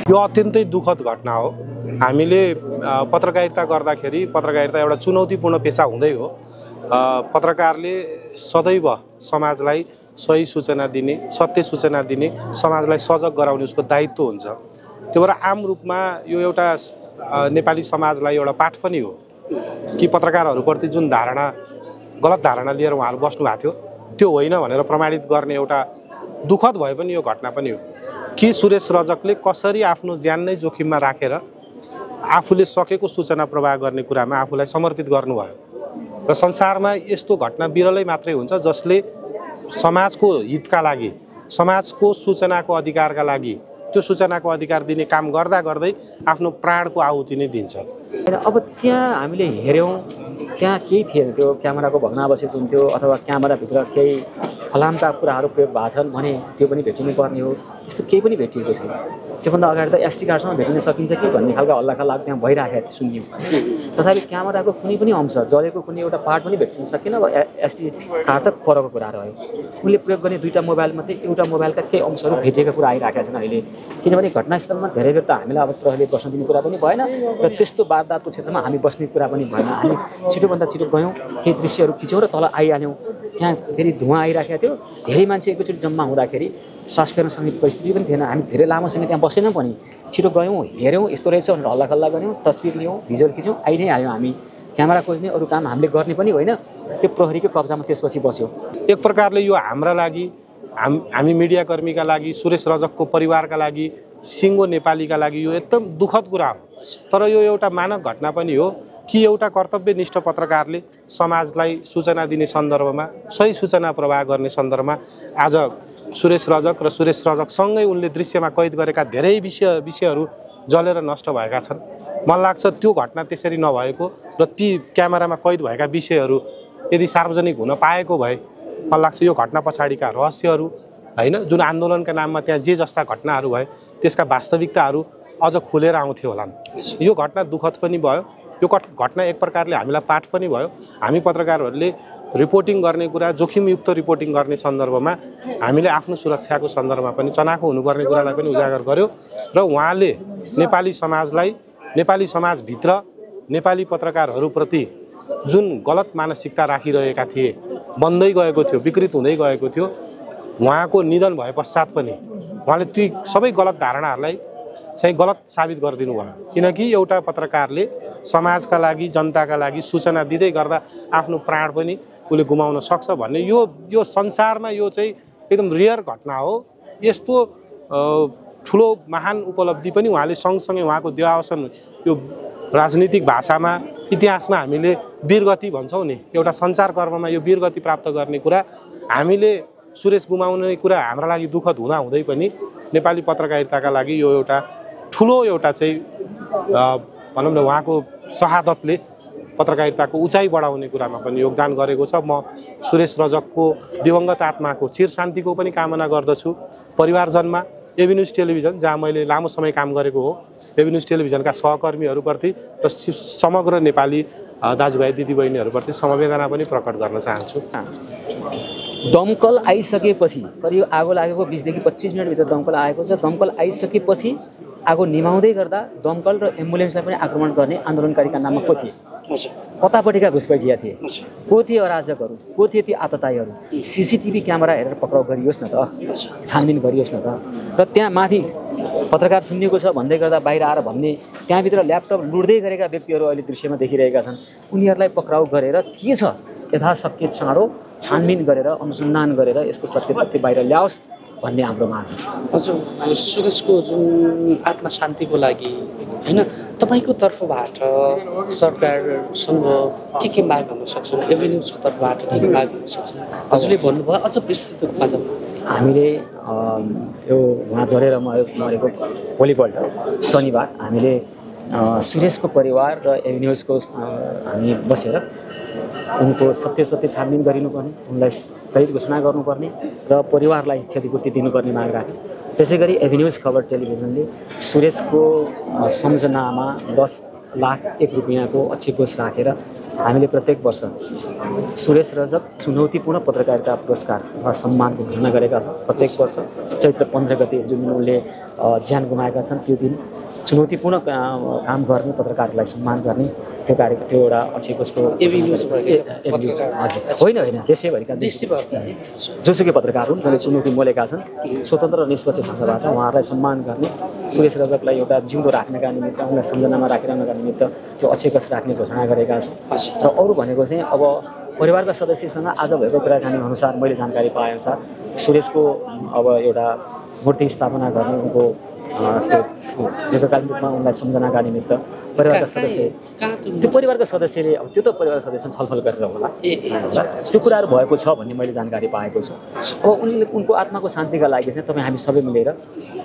यो अत्यन्तै दुःखद घटना हो। हामीले पत्रकारिता गर्दाखेरि पत्रकारिता एउटा चुनौतीपूर्ण पेशा हुँदै हो। पत्रकारले सदैव समाजलाई सही सूचना दिने, सत्य सूचना दिने, समाजलाई सजग गराउने उसको दायित्व हुन्छ। त्यो भएर आम रूपमा यो एउटा नेपाली समाजलाई एउटा पाठ पनि हो कि पत्रकारहरूप्रति जुन धारणा, गलत धारणा लिएर उहाँहरू बस्नु भएको थियो त्यो होइन भनेर प्रमाणित गर्ने एउटा दुःखद भए पनि यो घटना पनि हो कि सुरेश रजकले कसरी आफ्नो ज्यान नै जोखिममा राखेर आफूले सकेको सूचना प्रवाह गर्ने कुरामा आफूलाई समर्पित गर्नुभयो। र संसारमा यस्तो घटना बिरलै मात्रै हुन्छ जसले समाजको हितका लागि, समाजको सूचनाको अधिकारका लागि, त्यो सूचनाको अधिकार दिने काम गर्दा गर्दै आफ्नो प्राणको आहुति नै दिन्छ। अब त्यहाँ हामीले हेऱ्यौँ, त्यहाँ केही थिएन, त्यो क्यामेराको भग्नावशेष हुन्थ्यो अथवा क्यामेराभित्र केही फलामका कुराहरू प्रयोग भएको छन् भने त्यो पनि भेटिनु पर्ने हो। त्यस्तो केही पनि भेटिएको छैन। त्योभन्दा अगाडि त एसडी कार्डसँग भेटिन सकिन्छ कि भन्ने खालको हल्लाखल्ला त्यहाँ भइराखेको सुन्यौँ। तथापि क्यामेराको कुनै पनि अंश, जलेको कुनै एउटा पार्ट पनि भेट्न सकेन। अब एसडी कार्ड त परको कुरा रह्यो। उनले प्रयोग गर्ने दुईवटा मोबाइलमध्ये एउटा मोबाइलका केही अंशहरू भेटिएका कुरा आइराखेका छन् अहिले। किनभने घटनास्थलमा धेरै बेर त हामीलाई अब प्रहरीले बस्न दिने कुरा पनि भएन र त्यस्तो वारदातको क्षेत्रमा हामी बस्ने कुरा पनि भएन। हामी छिटोभन्दा छिटो गयौँ, केही दृश्यहरू खिच्यौँ र तल आइहाल्यौँ। त्यहाँ फेरि धुवाँ आइराखेको थियो। धेरै मान्छे एकैचोटि जम्मा हुँदाखेरि सास फेर्न सक्ने परिस्थिति पनि थिएन। हामी धेरै लामो समय त्यहाँ बसेनौँ पनि। छिटो गयौँ, हेऱ्यौँ यस्तो रहेछ भनेर हल्लाखल्ला गऱ्यौँ, तस्बिर लियौँ, भिजुअल खिच्यौँ, आइ नै हाल्यौँ। हामी क्यामेरा खोज्ने अरू काम हामीले गर्ने पनि होइन। त्यो प्रहरीको कब्जामा त्यसपछि बस्यो। एक प्रकारले यो हाम्रा लागि, हामी मिडियाकर्मीका लागि, सुरेश रजकको परिवारका लागि, सिङ्गो नेपालीका लागि यो एकदम दुःखद कुरा हो। तर यो एउटा मानक घटना पनि हो कि एउटा कर्तव्यनिष्ठ पत्रकारले समाजलाई सूचना दिने सन्दर्भमा, सही सूचना प्रवाह गर्ने सन्दर्भमा आज सुरेश रजक र सुरेश रजकसँगै उनले दृश्यमा कैद गरेका धेरै विषयहरू जलेर नष्ट भएका छन्। मलाई लाग्छ त्यो घटना त्यसरी नभएको र ती क्यामेरामा कैद भएका विषयहरू यदि सार्वजनिक हुन पाएको भए मलाई लाग्छ यो घटना पछाडिका रहस्यहरू होइन, जुन आन्दोलनका नाममा त्यहाँ जे जस्ता घटनाहरू भए त्यसका वास्तविकताहरू अझ खुलेर आउँथ्यो होलान्। यो घटना दुःखद पनि भयो। यो घटना एक प्रकारले हामीलाई पाठ पनि भयो। हामी पत्रकारहरूले रिपोर्टिङ गर्ने कुरा, जोखिमयुक्त रिपोर्टिङ गर्ने सन्दर्भमा हामीले आफ्नो सुरक्षाको सन्दर्भमा पनि चनाखो हुनुपर्ने कुरालाई पनि उजागर गर्यो र उहाँले नेपाली समाजलाई, नेपाली समाजभित्र नेपाली पत्रकारहरूप्रति जुन गलत मानसिकता राखिरहेका थिए, बन्दै गएको थियो, विकृत हुँदै गएको थियो, उहाँको निधन भए पश्चात पनि उहाँले ती सबै गलत धारणाहरूलाई चाहिँ गलत साबित गरिदिनु भयो। किनकि एउटा पत्रकारले समाजका लागि, जनताका लागि सूचना दिँदै गर्दा आफ्नो प्राण पनि उसले गुमाउन सक्छ भन्ने यो संसारमा यो चाहिँ एकदम रियर घटना हो। यस्तो ठुलो महान उपलब्धि पनि उहाँले सँगसँगै उहाँको देहावसान, यो राजनीतिक भाषामा, इतिहासमा हामीले वीरगति भन्छौँ नि, एउटा सञ्चारकर्ममा यो वीरगति प्राप्त गर्ने कुरा, हामीले सुरेश गुमाउने कुरा हाम्रा लागि दुःखद हुँदा हुँदै पनि नेपाली पत्रकारिताका लागि यो एउटा ठुलो एउटा चाहिँ भनौँ न उहाँको शहादतले पत्रकारिताको उचाइ बढाउने कुरामा पनि योगदान गरेको छ। म सुरेश रजकको दिवंगत आत्माको चिर शान्तिको पनि कामना गर्दछु। परिवारजनमा एभिन्यूज टेलिभिजन, जहाँ मैले लामो समय काम गरेको हो, एभिन्यूज टेलिभिजनका सहकर्मीहरूप्रति र समग्र नेपाली दाजुभाइ दिदीबहिनीहरूप्रति समवेदना पनि प्रकट गर्न चाहन्छु। दमकल आइसकेपछि करिब आगो लागेको 20 देखि 25 मिनटभित्र दमकल आएको छ। दमकल आइसकेपछि आगो निभाउँदै गर्दा दमकल र एम्बुलेन्सलाई पनि आक्रमण गर्ने आन्दोलनकारीका नाममा को थिए? कतापट्टिका घुसपैठिया थिए? को थिए अराजकहरू? को थिए ती आतताईहरू? सीसीटीभी क्यामेरा हेरेर पक्राउ गरियोस् न त, छानबिन गरियोस् न त। र त्यहाँ माथि पत्रकार थुनिएको छ भन्दै गर्दा बाहिर आएर भन्ने, त्यहाँभित्र ल्यापटप लुट्दै गरेका व्यक्तिहरू अहिले दृश्यमा देखिरहेका छन्। उनीहरूलाई पक्राउ गरेर के छ यथाशक्य चाँडो छानबिन गरेर अनुसन्धान गरेर यसको सत्य तथ्य बाहिर ल्याओस् भन्ने हाम्रो माग हो। हजुर सुरेशको जुन आत्मा शान्तिको लागि होइन तपाईँको तर्फबाट सरकारसँग के माग हुन सक्छन्, एभिन्यूजको तर्फबाट के माग हुन सक्छन् हजुरले भन्नुभयो अझ विस्तृत रूपमा जाउँ। हामीले यो उहाँ झरेर मरेको भोलिपल्ट शनिबार हामीले सुरेशको परिवार र एभिन्यूजको हामी बसेर उनको सत्य छानबिन गरिनुपर्ने, उनलाई शहीद घोषणा गर्नुपर्ने र परिवारलाई क्षतिपूर्ति दिनुपर्ने माग राख्यौँ। त्यसै गरी एभिन्यूज खबर टेलिभिजनले सुरेशको सम्झनामा 10,01,000 रुपियाँको अक्षकोष राखेर हामीले प्रत्येक वर्ष सुरेश रजक चुनौतीपूर्ण पत्रकारिता पुरस्कार वा सम्मानको घोषणा गरेका छौँ। प्रत्येक वर्ष चैत्र 15 गते जुन दिन उनले ज्यान गुमाएका छन् त्यो दिन चुनौतीपूर्ण काम गर्ने पत्रकारलाई सम्मान गर्ने त्यो कार्यक्रम त्यो एउटा अक्षकोषको होइन देशैभरिका जोसुकै पत्रकार हुन् जसले चुनौती मोलेका छन् स्वतन्त्र र निष्पक्ष ढङ्गबाट उहाँहरूलाई सम्मान गर्ने, सुरेश रजकलाई एउटा जिउँदो राख्नका निमित्त उनलाई सम्झनामा राखिरहनका निमित्त त्यो अक्षकोष राख्ने घोषणा गरेका छौँ। र अरू भनेको चाहिँ अब परिवारका सदस्यसँग आज भएको कुराकानी अनुसार मैले जानकारी पाएअनुसार सुरेशको अब एउटा मूर्ति स्थापना गर्ने उनको दीर्घकालीन रूपमा उनलाई सम्झनाका निमित्त परिवारका सदस्यले अब त्यो त परिवारका सदस्य छलफल गरेर होला त्यो कुराहरू भएको छ भन्ने मैले जानकारी पाएको छु। अब उनको आत्माको शान्तिका लागि चाहिँ तपाईँ हामी सबै मिलेर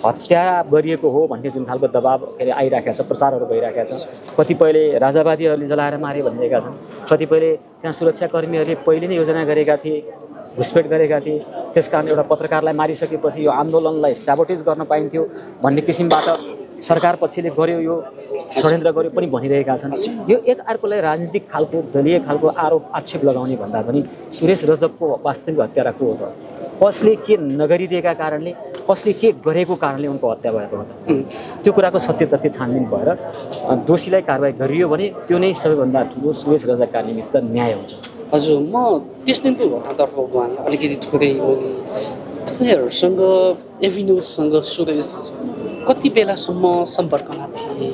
हत्या गरिएको हो भन्ने जुन खालको दबाब आइराखेको छ, प्रचारहरू भइराखेको छ, कतिपयले राजावादीहरूले जलाएर मारे भनिरहेका छन्, कतिपयले त्यहाँ सुरक्षाकर्मीहरूले पहिले नै योजना गरेका थिए, घुसपेट गरेका थिए, त्यसकारण एउटा पत्रकारलाई मारिसकेपछि यो आन्दोलनलाई स्याबोटेज गर्न पाइन्थ्यो भन्ने किसिमबाट सरकार पक्षले गर्यो, यो षड्यन्त्र गर्यो पनि भनिरहेका छन्। यो एक अर्कोलाई राजनीतिक खालको दलीय खालको आरोप आक्षेप लगाउने भन्दा पनि सुरेश रजकको वास्तविक हत्यारा को हो त? कसले के नगरिदिएका कारणले, कसले के गरेको कारणले उनको हत्या भएको हो त? त्यो कुराको सत्य तथ्य छानबिन भएर दोषीलाई कारवाही गरियो भने त्यो नै सबैभन्दा ठुलो सुरेश रजकका निमित्त न्याय हुन्छ। हजुर म त्यस दिनको घटनातर्फ गएँ अलिकति थोरै मैले तपाईँहरूसँग एभिन्यूजसँग सुरेश कति बेलासम्म सम्पर्कमा थिए,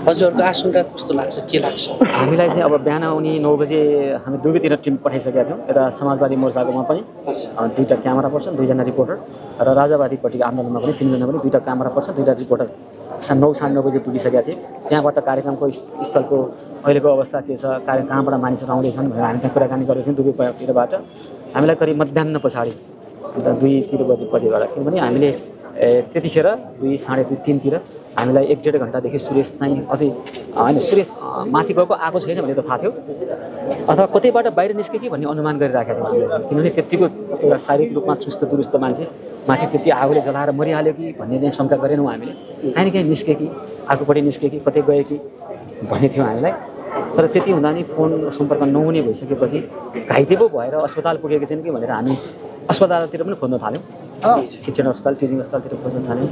हजुरहरूको आशंका कस्तो लाग्छ, के लाग्छ? हामीलाई चाहिँ अब बिहान उनी 9 बजे हामी दुवैतिर टिम पठाइसकेका थियौँ। एउटा समाजवादी मोर्चाकोमा पनि 2टा क्यामेरा पर्छन्, 2जना रिपोर्टर र राजावादीपट्टिको आन्दोलनमा पनि 3जना पनि 2टा क्यामेरा पर्छन्, 2टा रिपोर्टर 9:30 बजे पुगिसकेका थिए। त्यहाँबाट कार्यक्रमको स्थलको अहिलेको अवस्था के छ, कहाँबाट मानिसहरू आउँदैछन् भनेर हामी त्यहाँ कुराकानी गरेको थियौँ। दुवैतिरबाट हामीलाई करिब मध्याह पछाडि 2-3 बजेबाट, किनभने हामीले त्यतिखेर 2, साढे 2, 3तिर हामीलाई 1-1.5 घन्टादेखि सुरेश चाहिँ अझै होइन सुरेश माथि गएको आएको छैन भने त थाहा थियो, अथवा कतैबाट बाहिर निस्क्यो कि भन्ने अनुमान गरिराखेको थियो हामीले। किनभने त्यतिको एउटा शारीरिक रूपमा चुस्त दुरुस्त मान्छे माथि त्यति आगोले जलाएर मरिहाल्यो कि भन्ने चाहिँ शङ्का गरेनौँ हामीले। काहीँ न काहीँ निस्क्यो कि, आगोपट्टि निस्क्यो कि, कतै गयो कि भन्ने थियो हामीलाई। तर त्यति हुँदा नि फोन सम्पर्क नहुने भइसकेपछि घाइते पो भएर अस्पताल पुगेको छैन कि भनेर हामी अस्पतालतिर पनि खोज्न थाल्यौँ, शिक्षण अस्पताल, टिचिङ अस्पतालतिर खोज्न थाल्यौँ।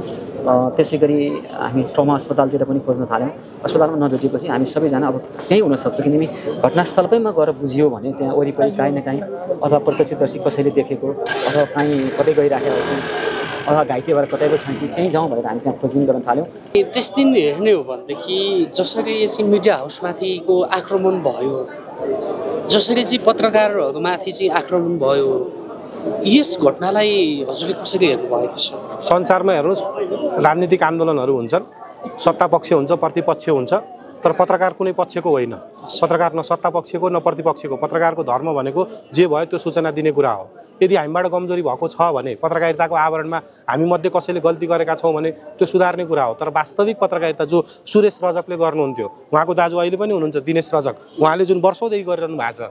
त्यसै गरी हामी ट्रमा अस्पतालतिर पनि खोज्न थाल्यौँ। अस्पतालमा नभेटेपछि हामी सबैजना अब त्यहीँ हुनसक्छ, किनभने घटनास्थलकैमा गएर बुझियो भने त्यहाँ वरिपरि काहीँ न काहीँ अथवा प्रत्यक्षदर्शी कसैले देखेको अथवा काहीँ कतै गइराखेको अथवा घाइते भएर कतैको छन् कि त्यहीँ जाउँ भनेर हामी त्यहाँ खोजबिन गर्न थाल्यौँ। त्यस दिन हेर्ने हो भनेदेखि जसरी चाहिँ मिडिया हाउसमाथिको आक्रमण भयो, जसरी चाहिँ पत्रकारहरूमाथि चाहिँ आक्रमण भयो, यस घटनालाई हजुरले कसरी हेर्नु भएको छ? संसारमा हेर्नुहोस्, राजनीतिक आन्दोलनहरू हुन्छन्, सत्ता पक्ष हुन्छ, प्रतिपक्ष हुन्छ, तर पत्रकार कुनै पक्षको होइन। पत्रकार न सत्ता पक्षको न प्रतिपक्षको। पत्रकारको धर्म भनेको जे भयो त्यो सूचना दिने कुरा हो। यदि हामीबाट कमजोरी भएको छ भने पत्रकारिताको आवरणमा हामी मध्ये कसैले गल्ती गरेका छौँ भने त्यो सुधार्ने कुरा हो। तर वास्तविक पत्रकारिता जो सुरेश रजकले गर्नुहुन्थ्यो, उहाँको दाजु अहिले पनि हुनुहुन्छ दिनेश रजक, उहाँले जुन वर्षौँदेखि गरिरहनु भएको छ,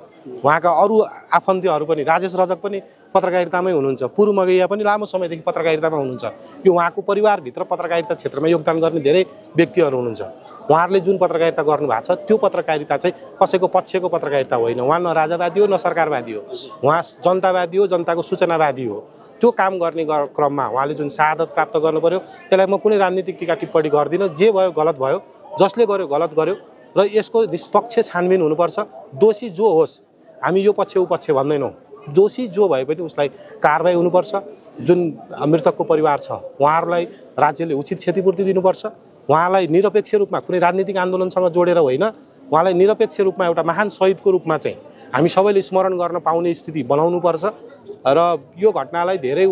उहाँका अरू आफन्तीहरू पनि, राजेश रजक पनि पत्रकारितामै हुनुहुन्छ, पूर्व मगैया पनि लामो समयदेखि पत्रकारितामा हुनुहुन्छ। यो उहाँको परिवारभित्र पत्रकारिता क्षेत्रमा योगदान गर्ने धेरै व्यक्तिहरू हुनुहुन्छ। उहाँहरूले जुन पत्रकारिता गर्नुभएको छ त्यो पत्रकारिता चाहिँ कसैको पक्षको पत्रकारिता होइन। उहाँ न राजावादी हो न सरकारवादी हो, उहाँ जनतावादी हो, जनताको सूचनावादी हो। त्यो काम गर्ने क्रममा उहाँले जुन शहादत प्राप्त गर्नु पर्यो त्यसलाई म कुनै राजनीतिक टिका टिप्पणी गर्दिनँ। जे भयो गलत भयो, जसले गर्यो गलत गर्यो र यसको निष्पक्ष छानबिन हुनुपर्छ। दोषी जो होस्, हामी यो पक्ष ऊ पक्ष भन्दैनौँ, दोषी जो भए पनि उसलाई कारबाही हुनुपर्छ। जुन मृतकको परिवार छ उहाँहरूलाई राज्यले उचित क्षतिपूर्ति दिनुपर्छ। उहाँलाई निरपेक्ष रूपमा कुनै राजनीतिक आन्दोलनसँग जोडेर होइन, उहाँलाई निरपेक्ष रूपमा एउटा महान शहीदको रूपमा चाहिँ हामी सबैले स्मरण गर्न पाउने स्थिति बनाउनुपर्छ। र यो घटनालाई धेरै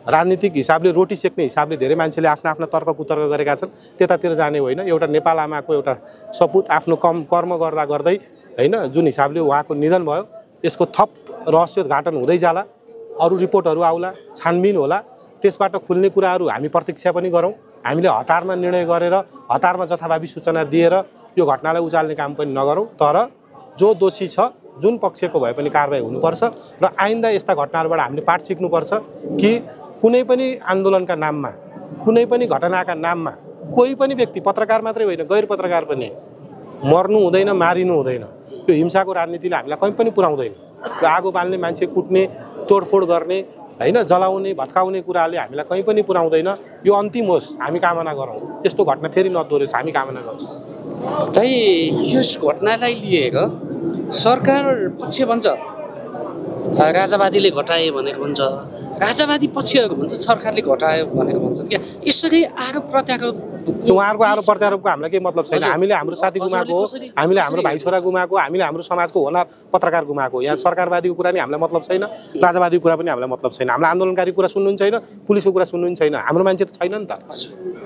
राजनीतिक हिसाबले रोटी सेक्ने हिसाबले धेरै मान्छेले आफ्ना आफ्ना तर्क कुतर्क गरेका छन्। त्यतातिर जाने होइन। एउटा नेपाल आमाको एउटा सपुत आफ्नो कर्म गर्दा गर्दै होइन जुन हिसाबले उहाँको निधन भयो यसको थप रहस्योद्घाटन हुँदै जाला, अरू रिपोर्टहरू आउला, छानबिन होला, त्यसबाट खुल्ने कुराहरू हामी प्रतीक्षा पनि गरौँ। हामीले हतारमा निर्णय गरेर हतारमा जथाभावी सूचना दिएर यो घटनालाई उचाल्ने काम पनि नगरौँ। तर जो दोषी छ जुन पक्षको भए पनि कारबाही हुनुपर्छ र आइन्दा यस्ता घटनाहरूबाट हामीले पाठ सिक्नुपर्छ कि कुनै पनि आन्दोलनका नाममा कुनै पनि घटनाका नाममा कोही पनि व्यक्ति पत्रकार मात्रै होइन गैर पत्रकार पनि मर्नु हुँदैन, मारिनु हुँदैन। यो हिंसाको राजनीतिले हामीलाई कहीँ पनि पुर्याउँदैन। यो आगो बाल्ने, मान्छे कुट्ने, तोडफोड गर्ने होइन जलाउने भत्काउने कुराले हामीलाई कहीँ पनि पुर्याउँदैन। यो अन्तिम होस् हामी कामना गरौँ, यस्तो घटना फेरि नदोहोरियोस् हामी कामना गरौँ। तै यस घटनालाई लिएर सरकार पक्ष भन्छ राजावादीले घटाए भनेर भन्छ, राजावादी पक्षहरू भन्छ सरकारले घटायो भनेर भन्छन् क्या। यसरी आरोप प्रत्यारोप उहाँहरूको आरोप प्रत्यारोपको हामीलाई केही मतलब छैन। हामीले हाम्रो साथी गुमाएको हो, हामीले हाम्रो भाइ छोरा गुमाएको, हामीले हाम्रो समाजको होनार पत्रकार गुमाएको। यहाँ सरकारवादीको कुरा नि हामीलाई मतलब छैन, राजावादीको कुरा पनि हामीलाई मतलब छैन। हाम्रो आन्दोलनकारी कुरा सुन्नु छैन, पुलिसको कुरा सुन्नु छैन। हाम्रो मान्छे त छैन नि त,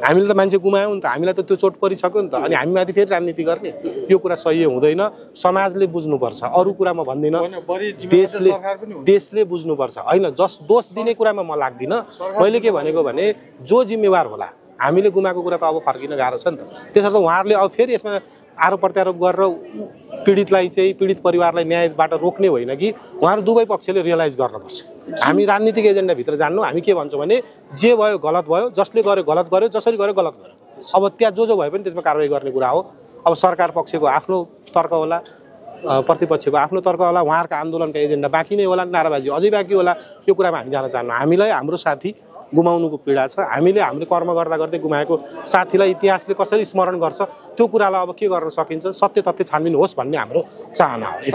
हामीले त मान्छे गुमायौँ नि त, हामीलाई त त्यो चोट परिसक्यो नि त। अनि हामी माथि फेरि राजनीति गर्ने यो कुरा सही हुँदैन। समाजले बुझ्नुपर्छ, अरू कुरा म भन्दिनँ, देशले बुझ्नुपर्छ होइन। दोष दिने कुरामा म लाग्दिनँ। मैले के भनेको भने जो जिम्मेवार होला, हामीले गुमाएको कुरा त अब फर्किन गाह्रो छ नि त। त्यसर्थ उहाँहरूले अब फेरि यसमा आरोप प्रत्यारोप गरेर पीडित परिवारलाई न्यायबाट रोक्ने होइन कि उहाँहरू दुवै पक्षले रियलाइज गर्नुपर्छ। हामी राजनीतिक एजेन्डाभित्र जान्नु, हामी के भन्छौँ भने जे भयो गलत भयो, जसले गर्यो गलत गर्यो, जसरी गर्यो गलत गर्यो। अब त्यहाँ जो भए पनि त्यसमा कारवाही गर्ने कुरा हो। अब सरकार पक्षको आफ्नो तर्क होला, प्रतिपक्षको आफ्नो तर्क होला, उहाँहरूको आन्दोलनका एजेन्डा बाँकी नै होला, नाराबाजी अझै बाँकी होला। यो कुरामा हामी जान चाहन्नौँ। हामीलाई हाम्रो साथी गुमाउनुको पीडा छ। हामीले कर्म गर्दा गर्दै गुमाएको साथीलाई इतिहासले कसरी स्मरण गर्छ त्यो कुरालाई अब के गर्न सकिन्छ, सत्य तथ्य छानबिन होस् भन्ने हाम्रो चाहना हो।